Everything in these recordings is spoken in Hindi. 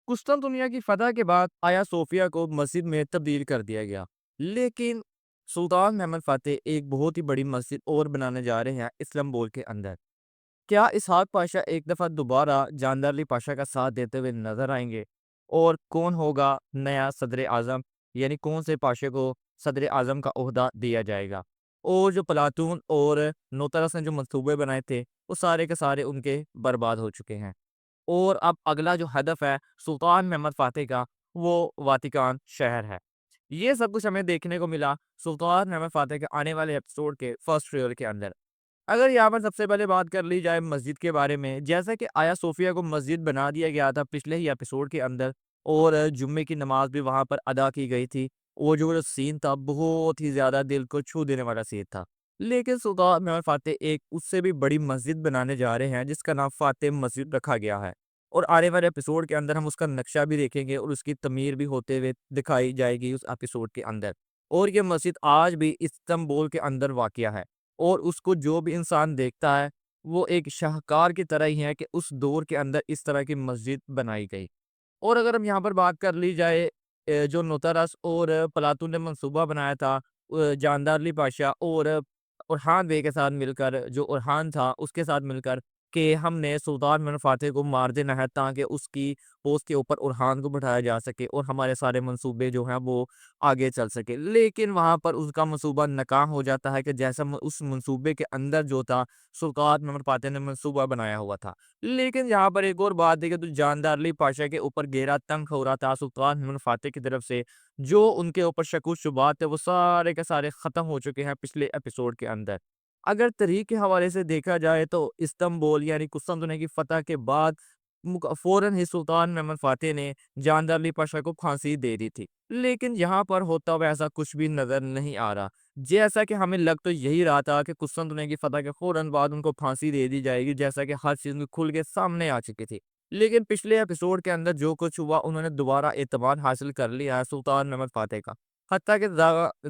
कुस्तुनतुनिया की फतह के बाद आया सोफिया को मस्जिद में तब्दील कर दिया गया। लेकिन सुल्तान महमद फ़ातेह एक बहुत ही बड़ी मस्जिद और बनाने जा रहे हैं इस्तांबुल के अंदर। क्या इसहाक पाशा एक दफ़ा दोबारा जानदार अली पाशा का साथ देते हुए नजर आएंगे? और कौन होगा नया सदर आज़म, यानी कौन से पाशे को सदर आज़म का ओहदा दिया जाएगा? और जो पलातून और नौतरस ने जो मंसूबे बनाए थे, वो सारे के सारे उनके बर्बाद हो चुके हैं। और अब अगला जो हदफ है सुल्तान महमद फ़ातेह का, वो वातिकान शहर है। ये सब कुछ हमें देखने को मिला सुल्तान महमद फ़ातेह के आने वाले एपिसोड के फर्स्ट ट्रेलर के अंदर। अगर यहाँ पर सबसे पहले बात कर ली जाए मस्जिद के बारे में, जैसा कि आया सोफिया को मस्जिद बना दिया गया था पिछले ही एपिसोड के अंदर, और जुम्मे की नमाज भी वहाँ पर अदा की गई थी। वो जो सीन था बहुत ही ज़्यादा दिल को छू देने वाला सीन था। लेकिन सुल्तान महमद फ़ातेह एक उससे भी बड़ी मस्जिद बनाने जा रहे हैं जिसका नाम फ़ातेह मस्जिद रखा गया है। और आने वाले एपिसोड के अंदर हम उसका नक्शा भी देखेंगे और उसकी तमीर भी होते हुए दिखाई जाएगी उस एपिसोड के अंदर। और ये मस्जिद आज भी इस्तांबुल के अंदर वाक़या है। और उसको जो भी इंसान देखता है, वो एक शाहकार की तरह ही है कि उस दौर के अंदर इस तरह की मस्जिद बनाई गई। और अगर हम यहाँ पर बात कर ली जाए जो नोतारस और पलातू ने मंसूबा बनाया था जानदार अली पाशा और ओरहान बे के साथ मिलकर, जो ओरहान था उसके साथ मिलकर, कि हमने सुल्तान महमूद फ़ातेह को मार देना है ताकि उसकी पोस्ट के ऊपर ओरहान को बिठाया जा सके और हमारे सारे मंसूबे जो हैं वो आगे चल सके। लेकिन वहाँ पर उसका मंसूबा नाकाम हो जाता है कि जैसा उस मंसूबे के अंदर जो था सुल्तान महमूद फ़ातेह ने मंसूबा बनाया हुआ था। लेकिन यहाँ पर एक और बात है कि तो जानदार अली पाशा के ऊपर घेरा तंग हो रहा था सुल्तान महमूद फ़ातेह की तरफ से, जो उनके ऊपर शक-व-शुबहात थे वो सारे के सारे ख़त्म हो चुके हैं पिछले एपिसोड के अंदर। अगर तारीख के हवाले से देखा जाए तो इस्तांबुल यानी कुस्तुनतुनिया की फ़तह के बाद फ़ौरन ही सुल्तान महमूद फ़ातेह ने जानदार अली पाशा को फांसी दे दी थी। लेकिन यहाँ पर होता हुआ ऐसा कुछ भी नज़र नहीं आ रहा। जैसा कि हमें लग तो यही रहा था कि कुस्तुनतुनिया की फ़तह के फ़ौरन बाद उनको फांसी दे दी जाएगी, जैसा कि हर चीज़ खुल के सामने आ चुकी थी। लेकिन पिछले एपिसोड के अंदर जो कुछ हुआ, उन्होंने दोबारा एतमाद हासिल कर लिया है सुल्तान महमूद फ़ातेह का। हत्ता कि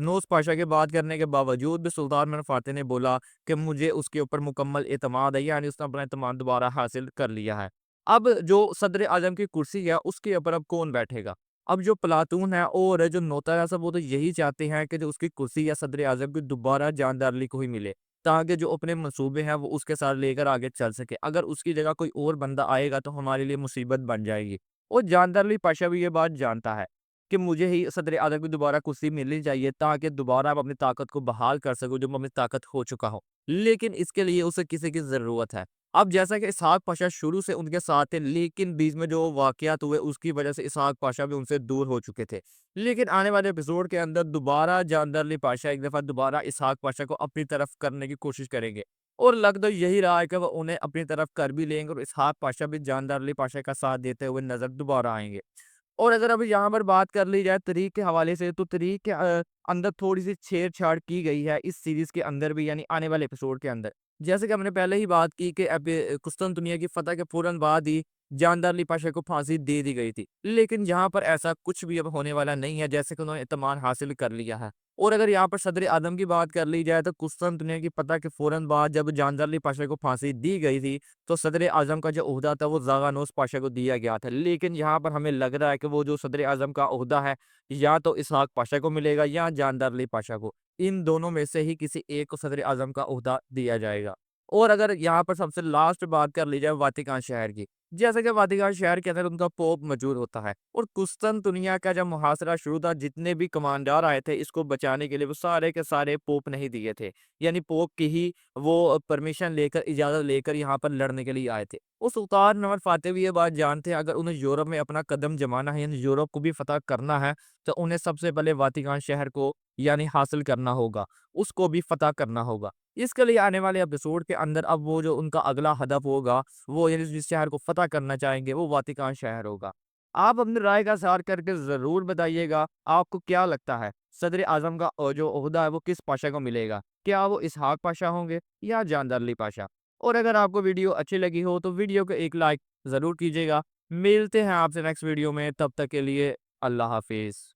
नूस पाशा की बात करने के बावजूद भी सुल्तान महमूद फ़ातेह ने बोला कि मुझे उसके ऊपर मुकम्मल एतमाद है, यानी उसने अपना एतमाद दोबारा हासिल कर लिया है। अब जो सदर आज़म की कुर्सी है उसके ऊपर अब कौन बैठेगा? अब जो पलातून है और जो नोता है सब, वो तो यही चाहते हैं कि जो उसकी कुर्सी या सदर आज़म की दोबारा जानदार अली को ही मिले, ताकि जो अपने मंसूबे हैं वो उसके साथ लेकर आगे चल सके। अगर उसकी जगह कोई और बंदा आएगा तो हमारे लिए मुसीबत बन जाएगी। और जानदार अली पाशा भी ये बात जानता है कि मुझे ही सदर आज़म की दोबारा कुर्सी मिलनी चाहिए ताकि दोबारा मैं अपनी ताकत को बहाल कर सकूँ जो मैं अपनी ताकत खो चुका हूँ। लेकिन इसके लिए उसे किसी की ज़रूरत है। अब जैसा कि इसहाक पाशा शुरू से उनके साथ थे, लेकिन बीच में जो वाक़यात हुए उसकी वज़ह से इसहाक पाशा भी उनसे दूर हो चुके थे। लेकिन आने वाले एपिसोड के अंदर दोबारा जानदार अली पाशा एक दफ़ा दोबारा इसहाक पाशा को अपनी तरफ करने की कोशिश करेंगे। और लग तो यही रहा है कि वो उन्हें अपनी तरफ कर भी लेंगे और इसहाक पाशा भी जानदार अली पाशा का साथ देते हुए नज़र दोबारा आएँगे। और अगर अभी यहाँ पर बात कर ली जाए तरीक के हवाले से, तो तरीक के अंदर थोड़ी-सी छेड़-छाड़ की गई है इस सीरीज़ के अंदर भी, यानी आने वाले एपिसोड के अंदर। जैसे कि हमने पहले ही बात की कि अब कुस्तुनतुनिया की फ़तह के फ़ौरन बाद ही जानदार अली पाशा को फांसी दे दी गई थी। लेकिन यहाँ पर ऐसा कुछ भी अब होने वाला नहीं है, जैसे कि उन्होंने इत्मीनान हासिल कर लिया है। और अगर यहाँ पर सदर आज़म की बात कर ली जाए तो कुस्तुनतुनिया की फ़तह के फ़ौरन बाद जब जानदार अली पाशा को फांसी दी गई थी, तो सदर आज़म का जो ओहदा था वो ज़ागानोस पाशा को दिया गया था। लेकिन यहाँ पर हमें लग रहा है कि वो जो सदर आज़म का ओहदा है, या तो इसहाक पाशा को मिलेगा या जानदार अली पाशा को। इन दोनों में से ही किसी एक को सदर आज़म का ओहदा दिया जाएगा। और अगर यहाँ पर सबसे लास्ट बात कर ली जाए वातिकान शहर की, जैसे कि वातिकान शहर के अंदर उनका पोप मौजूद होता है और कुस्तुनतुनिया का जब मुहासरा शुरू था, जितने भी कमांडर आए थे इसको बचाने के लिए, वो सारे के सारे पोप ने ही दिए थे। यानी पोप की ही वो परमिशन लेकर, इजाज़त लेकर यहाँ पर लड़ने के लिए आए थे। वो सुल्तान महमूद फ़ातेह भी ये बात जानते हैं, अगर उन्हें यूरोप में अपना कदम जमाना है, यानी यूरोप को भी फ़तह करना है, तो उन्हें सबसे पहले वातिकान शहर को यानी हासिल करना होगा, उसको भी फ़तह करना होगा। इसके लिए आने वाले एपिसोड के अंदर अब वो जो उनका अगला हदफ होगा, वो यानी जिस शहर को फ़तह करना चाहेंगे, वो वातिकान शहर होगा। आप अपनी राय का इज़हार करके ज़रूर बताइएगा, आपको क्या लगता है सदर आज़म का जो ओहदा है वो किस पाशा को मिलेगा? क्या वो इसहाक पाशा होंगे या जानदार अली पाशा? और अगर आपको वीडियो अच्छी लगी हो तो वीडियो को एक लाइक ज़रूर कीजिएगा। मिलते हैं आपसे नेक्स्ट वीडियो में, तब तक के लिए अल्लाह हाफ़िज़।